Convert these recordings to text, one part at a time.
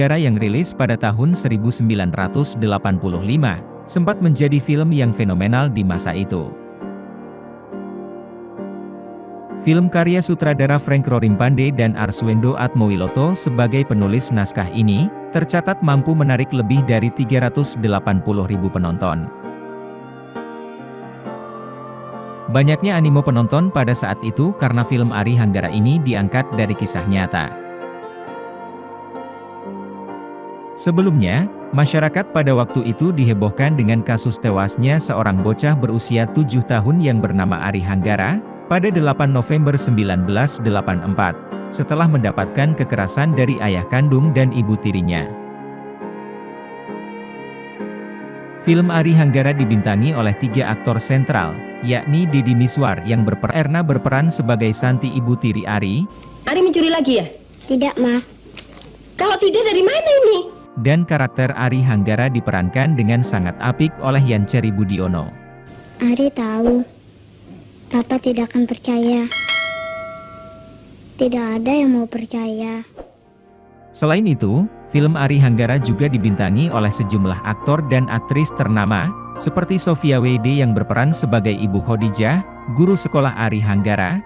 Hanggara yang rilis pada tahun 1985, sempat menjadi film yang fenomenal di masa itu. Film karya sutradara Frank Rorimpande dan Arswendo Atmowiloto sebagai penulis naskah ini, tercatat mampu menarik lebih dari 380.000 penonton. Banyaknya animo penonton pada saat itu karena film Ari Hanggara ini diangkat dari kisah nyata. Sebelumnya, masyarakat pada waktu itu dihebohkan dengan kasus tewasnya seorang bocah berusia 7 tahun yang bernama Ari Hanggara, pada 8 November 1984, setelah mendapatkan kekerasan dari ayah kandung dan ibu tirinya. Film Ari Hanggara dibintangi oleh 3 aktor sentral, yakni Deddy Mizwar yang berperan sebagai Santi ibu tiri Ari. Ari mencuri lagi ya? Tidak, Ma. Kalau tidak, dari mana ini? Dan karakter Ari Hanggara diperankan dengan sangat apik oleh Yanceri Budiono. Ari tahu, Papa tidak akan percaya. Tidak ada yang mau percaya. Selain itu, film Ari Hanggara juga dibintangi oleh sejumlah aktor dan aktris ternama, seperti Sofia WD yang berperan sebagai Ibu Khadijah, guru sekolah Ari Hanggara.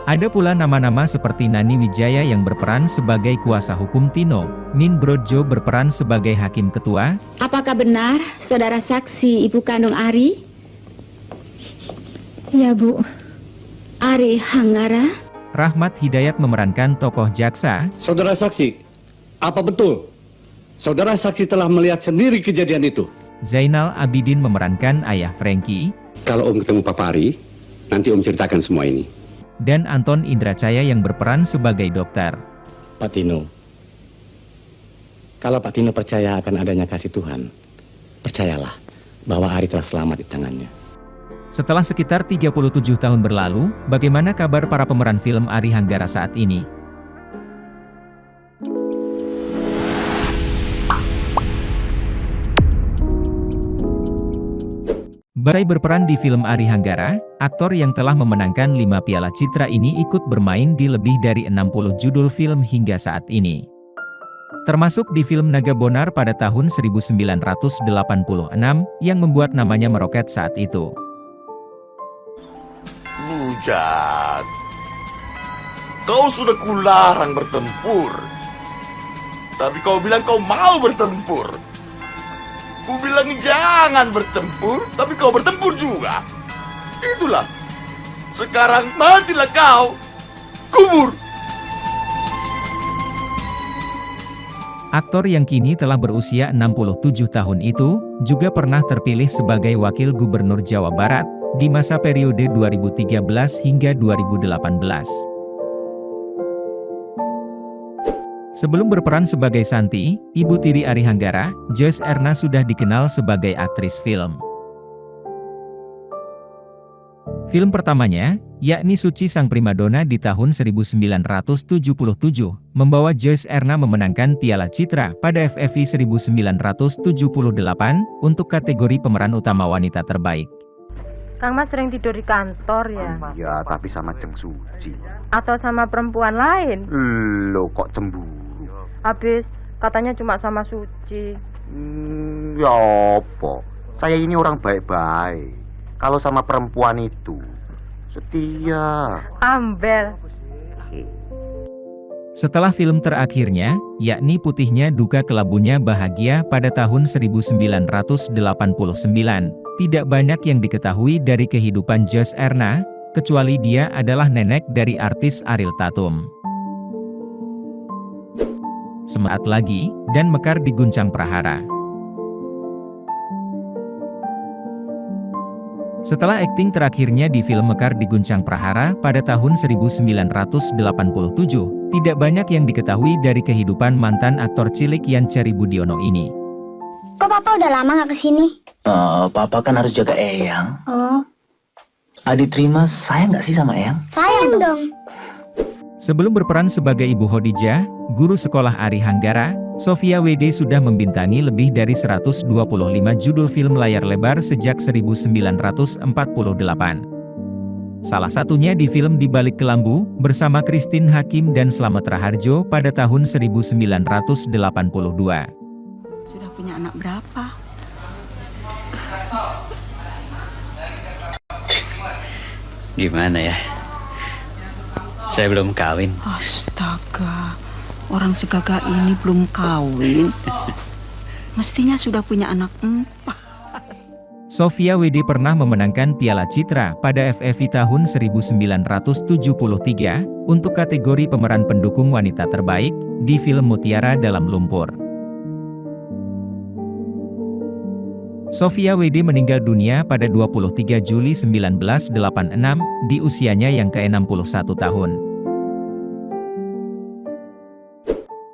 Ada pula nama-nama seperti Nani Wijaya yang berperan sebagai kuasa hukum Tino, Min Brodjo berperan sebagai hakim ketua. Apakah benar saudara saksi ibu kandung Ari? Ya, Bu. Ari Hanggara? Rahmat Hidayat memerankan tokoh jaksa. Saudara saksi, apa betul saudara saksi telah melihat sendiri kejadian itu? Zainal Abidin memerankan ayah Franky. Kalau Om ketemu Papa Ari, nanti Om ceritakan semua ini. Dan Anton Indracaya yang berperan sebagai dokter. Pak Tino, kalau Pak Tino percaya akan adanya kasih Tuhan, percayalah bahwa Ari telah selamat di tangannya. Setelah sekitar 37 tahun berlalu, bagaimana kabar para pemeran film Ari Hanggara saat ini? Usai berperan di film Ari Hanggara, aktor yang telah memenangkan 5 Piala Citra ini ikut bermain di lebih dari 60 judul film hingga saat ini. Termasuk di film Naga Bonar pada tahun 1986, yang membuat namanya meroket saat itu. Bujang, kau sudah kularang bertempur, tapi kau bilang kau mau bertempur. Ku bilang jangan bertempur, tapi kau bertempur juga. Itulah. Sekarang matilah kau. Kubur. Aktor yang kini telah berusia 67 tahun itu, juga pernah terpilih sebagai Wakil Gubernur Jawa Barat, di masa periode 2013 hingga 2018. Sebelum berperan sebagai Santi, ibu tiri Ari Hanggara, Joyce Erna sudah dikenal sebagai aktris film. Film pertamanya, yakni Suci Sang Primadona di tahun 1977, membawa Joyce Erna memenangkan Piala Citra pada FFI 1978 untuk kategori pemeran utama wanita terbaik. Kang Mas sering tidur di kantor ya? Ya, tapi sama Jeng Suci. Atau sama perempuan lain? Lo kok cemburu? Habis katanya cuma sama Suci. Ya apa? Saya ini orang baik-baik. Kalau sama perempuan itu setia. Ambel. Setelah film terakhirnya, yakni Putihnya Duka Kelabunya Bahagia pada tahun 1989, tidak banyak yang diketahui dari kehidupan Joyce Erna, kecuali dia adalah nenek dari artis Ariel Tatum. Semangat Lagi, dan Mekar Diguncang Prahara. Setelah akting terakhirnya di film Mekar Diguncang Prahara pada tahun 1987, tidak banyak yang diketahui dari kehidupan mantan aktor cilik Yanceri Budiono ini. Kok Papa udah lama gak kesini? Papa kan harus jaga Eyang. Oh. Adi terima sayang gak sih sama Eyang? Sayang dong. Sebelum berperan sebagai Ibu Khadijah, guru sekolah Ari Hanggara, Sofia WD sudah membintangi lebih dari 125 judul film layar lebar sejak 1948. Salah satunya di film Di Balik Kelambu bersama Christine Hakim dan Slamet Raharjo pada tahun 1982. Sudah punya anak berapa? Gimana ya? Saya belum kawin. Astaga, orang segagah ini belum kawin. Mestinya sudah punya anak 4. Sofia WD pernah memenangkan Piala Citra pada FFI tahun 1973 untuk kategori pemeran pendukung wanita terbaik di film Mutiara Dalam Lumpur. Sofia WD meninggal dunia pada 23 Juli 1986 di usianya yang ke-61 tahun.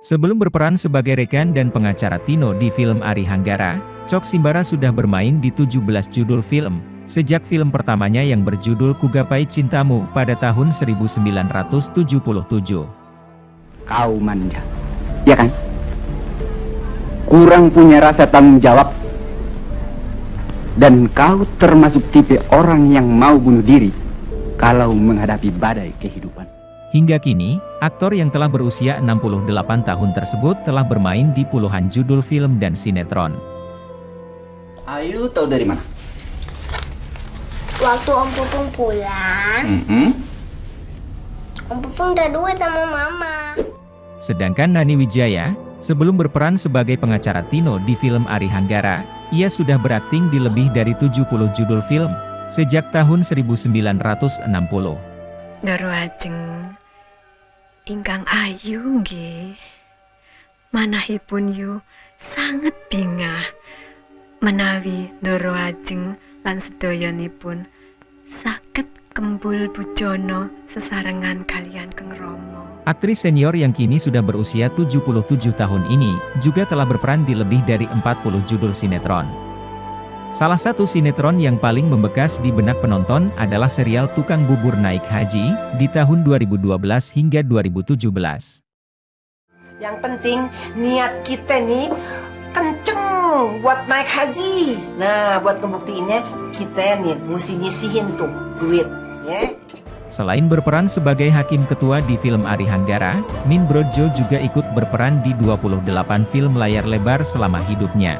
Sebelum berperan sebagai rekan dan pengacara Tino di film Ari Hanggara, Cok Simbara sudah bermain di 17 judul film, sejak film pertamanya yang berjudul Ku Gapai Cintamu pada tahun 1977. Kau manja, ya kan? Kurang punya rasa tanggung jawab. Dan kau termasuk tipe orang yang mau bunuh diri kalau menghadapi badai kehidupan. Hingga kini, aktor yang telah berusia 68 tahun tersebut telah bermain di puluhan judul film dan sinetron. Ayu tahu dari mana? Waktu Om Pupung pulang, Om Pupung udah duit sama Mama. Sedangkan Nani Wijaya, sebelum berperan sebagai pengacara Tino di film Ari Hanggara, ia sudah berakting di lebih dari 70 judul film, sejak tahun 1960. Doro ajeng ingkang ayu nggih. Manahipun yu sanget bingah menawi Doro ajeng lan sedayanipun saged kembul bujono sesarengan kalian Keng Rama. Aktris senior yang kini sudah berusia 77 tahun ini juga telah berperan di lebih dari 40 judul sinetron. Salah satu sinetron yang paling membekas di benak penonton adalah serial Tukang Bubur Naik Haji di tahun 2012 hingga 2017. Yang penting niat kita nih kenceng buat naik haji. Nah, buat ngebuktiinnya kita nih mesti nyisihin tuh duit, ya. Selain berperan sebagai hakim ketua di film Ari Hanggara, Min Brodjo juga ikut berperan di 28 film layar lebar selama hidupnya.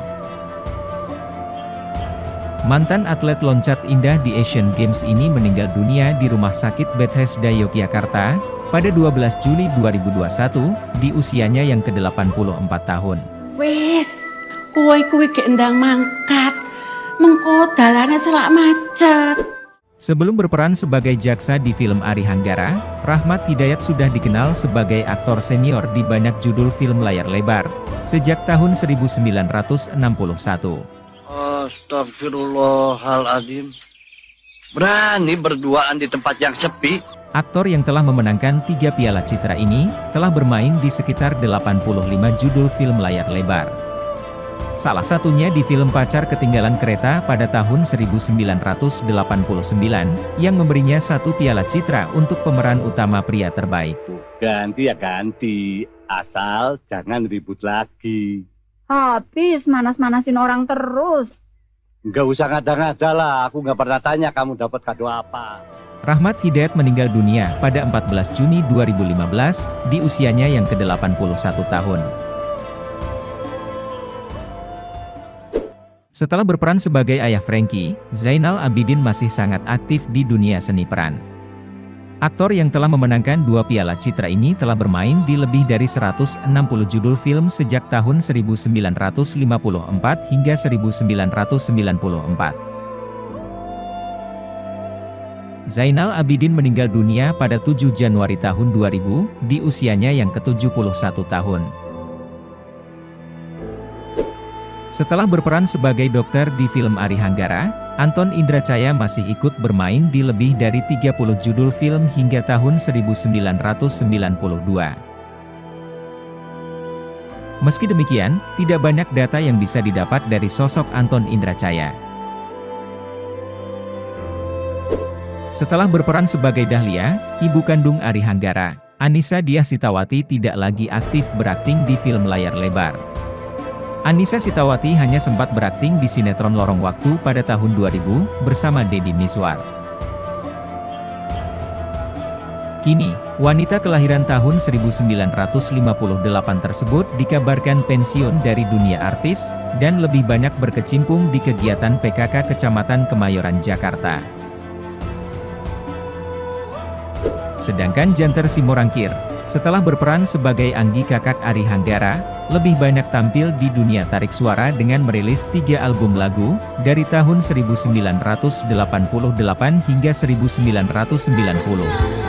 Mantan atlet loncat indah di Asian Games ini meninggal dunia di Rumah Sakit Bethesda Yogyakarta pada 12 Juli 2021 di usianya yang ke-84 tahun. Wis, kuwi gendang mangkat. Mengko dalane selak macet. Sebelum berperan sebagai jaksa di film Ari Hanggara, Rahmat Hidayat sudah dikenal sebagai aktor senior di banyak judul film layar lebar, sejak tahun 1961. Astagfirullahaladzim. Berani berduaan di tempat yang sepi. Aktor yang telah memenangkan 3 Piala Citra ini, telah bermain di sekitar 85 judul film layar lebar. Salah satunya di film Pacar Ketinggalan Kereta pada tahun 1989, yang memberinya 1 Piala Citra untuk pemeran utama pria terbaik. Ganti ya ganti, asal jangan ribut lagi. Habis manas-manasin orang terus. Nggak usah ngada-ngada lah, aku nggak pernah tanya kamu dapat kado apa. Rahmat Hidayat meninggal dunia pada 14 Juni 2015, di usianya yang ke-81 tahun. Setelah berperan sebagai ayah Frankie, Zainal Abidin masih sangat aktif di dunia seni peran. Aktor yang telah memenangkan 2 Piala Citra ini telah bermain di lebih dari 160 judul film sejak tahun 1954 hingga 1994. Zainal Abidin meninggal dunia pada 7 Januari tahun 2000 di usianya yang ke-71 tahun. Setelah berperan sebagai dokter di film Ari Hanggara, Anton Indracaya masih ikut bermain di lebih dari 30 judul film hingga tahun 1992. Meski demikian, tidak banyak data yang bisa didapat dari sosok Anton Indracaya. Setelah berperan sebagai Dahlia, ibu kandung Ari Hanggara, Anissa Diah Sitawati tidak lagi aktif berakting di film layar lebar. Anissa Sitawati hanya sempat berakting di sinetron Lorong Waktu pada tahun 2000 bersama Deddy Miswar. Kini, wanita kelahiran tahun 1958 tersebut dikabarkan pensiun dari dunia artis, dan lebih banyak berkecimpung di kegiatan PKK Kecamatan Kemayoran, Jakarta. Sedangkan Janter Simorangkir, setelah berperan sebagai Anggi kakak Ari Hanggara, lebih banyak tampil di dunia tarik suara dengan merilis 3 album lagu, dari tahun 1988 hingga 1990.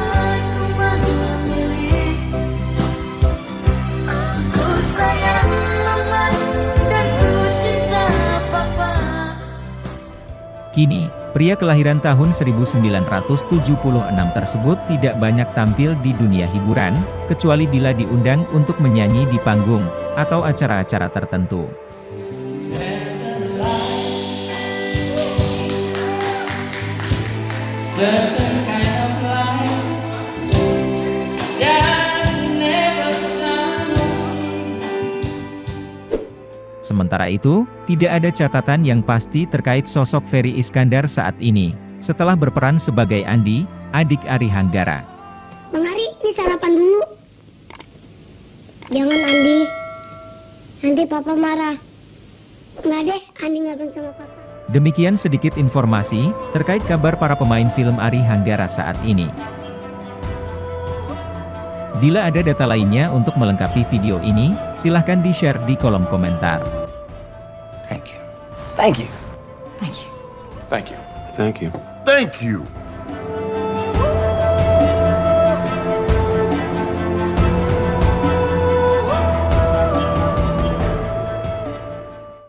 Kini, pria kelahiran tahun 1976 tersebut tidak banyak tampil di dunia hiburan, kecuali bila diundang untuk menyanyi di panggung, atau acara-acara tertentu. Sementara itu, tidak ada catatan yang pasti terkait sosok Ferry Iskandar saat ini, setelah berperan sebagai Andi, adik Ari Hanggara. Bang Ari, ini sarapan dulu. Jangan Andi, nanti papa marah. Enggak deh, Andi nggak bilang sama papa. Demikian sedikit informasi terkait kabar para pemain film Ari Hanggara saat ini. Bila ada data lainnya untuk melengkapi video ini, silahkan di-share di kolom komentar. Thank you. Thank you. Thank you. Thank you. Thank you. Thank you.